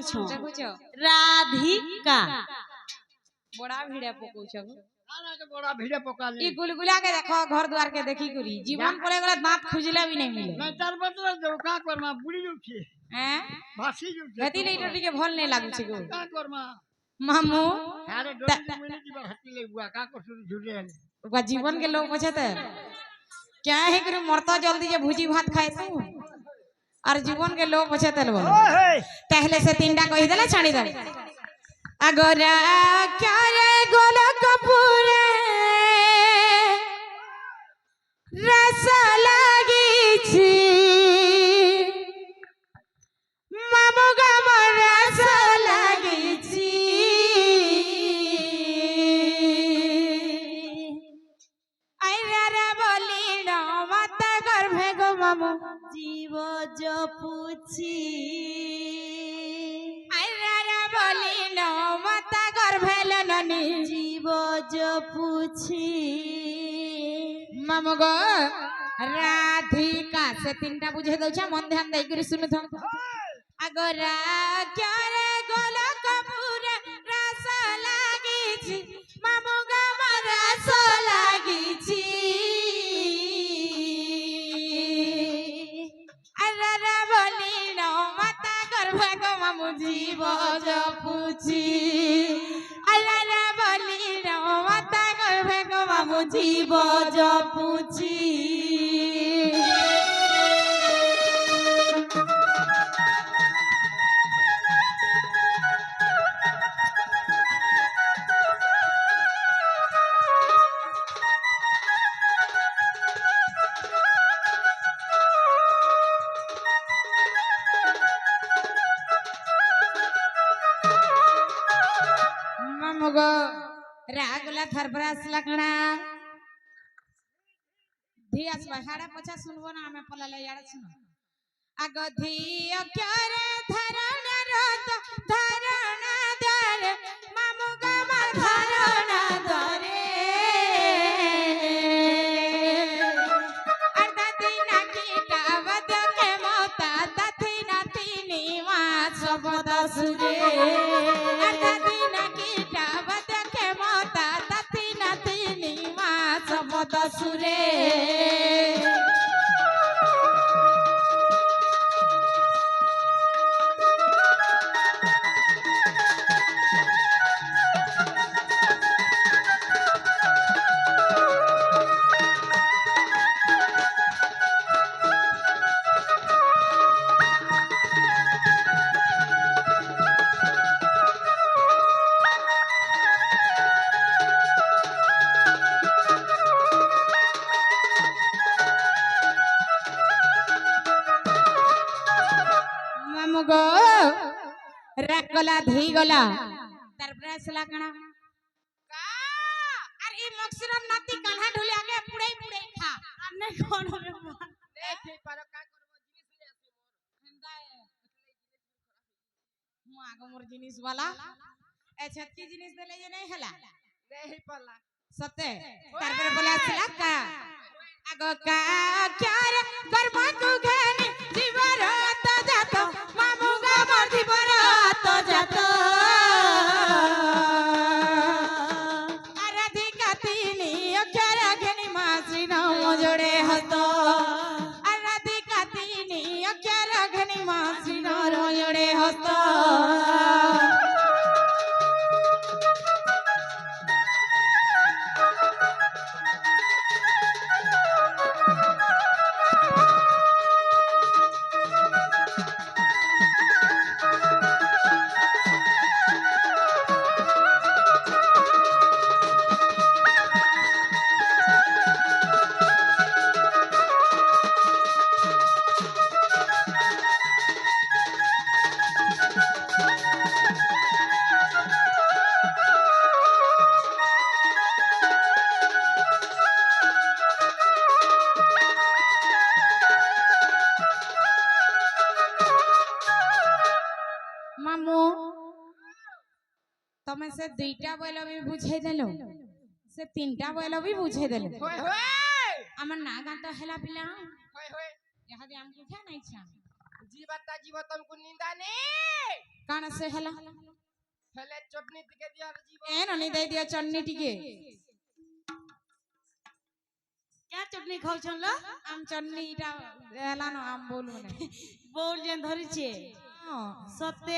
দেখুছ राधिका बड़ा भिड़े पकोछ बड़ा भीड़े पका ले ई गुलगुला के देखो घर द्वार के देखी करी जीवन पड़े गला दांत खुजले भी नहीं मिले मैं तार बतला दो का करमा बुढ़ी जो छे हैं भासी जो छे गति ले टोटी के भल नहीं लागू छे गो का करमा मामू अरे डोली मिले की बात हटी ले बुआ का को सुन झुरे ओका जीवन के लोग पूछे त क्या है कि मरता जल्दी जे भुजी भात खाए तू और जीवन के लोग पूछे त बोलो पहले से तीनटा कहि देला छाड़ी दे अगरा क्या रे गोल कपूर रस लागी छी मामू गा मोर रस लागी छी आइरा रे बोली न मत गर्भे गो मामू जीव जपुछि आइरा रे बोली न मत गर्भे लननी जीव जपुछि मामू गो राधिका से तीनटा बुझे दउछा मन ध्यान दे करी सुनु थम अगरा क्या रे गोल कपूर रस लागी छी मामू गा मोर रस लागी छी अरे बोली न माता गर्भ गो मामू जीव जपुछि अरे बोली न माता गर्भ गो मामू जीव जपुछि ममगो रागला थरबरास लकड़ा धियास बहाड़ा पछा सुनबो ना हमें पला ले यार सुनो अगो धियो क्या रे धरण रत धरण दर ममगो मा धरण दरे अर्धा दिन कीटा वद के मोता तथि नथि निवा सबद सुरे अर्धा दिन कीटा वद के मोता तथि नथि निवा सबद सुरे ममगो रगला धी गला तरब्रस लकड़ा का अरे ई मक्सरम नाती कान्हा ढोले आगे पुड़े पुड़े खा अन्ने कोन होबे देखे पर का करबो जिनिस ले आसी मोर हंदा मु आगो मोर जिनिस वाला ए छत्ती जिनिस देले जे नहीं हला देही पला सते तरबरे बोला असला का आगो का क्या रे गरबा को घने जीवर त जातो मामू गा मोर जीवर त जातो राधिका तीनी अक्षर घनी मासी नाम जोड़े हतो राधिका तीनी अक्षर घनी मासी नाम जोड़े हतो मामू तमे से दुईटा बोल भी बुझे देलो से तीनटा बोल भी बुझे देलो होय होय हमर ना गाता हेला पिला होय होय यहा दे हमके क्या नहीं छा जीवता जीवतम को निंदा ने कान से हला हेले चटनी दिके दिया जीव ए ननी दे दिया चन्नी टिके क्या चटनी खाउछन लो आम चन्नी इटा हला न आम बोल मने बोल जेन धरिছে सत्य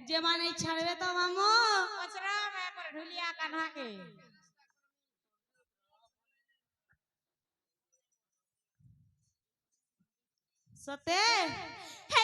जे माने छाड़बे तो मामो कचरा में पर ढुलिया कान्हा के सत्य हे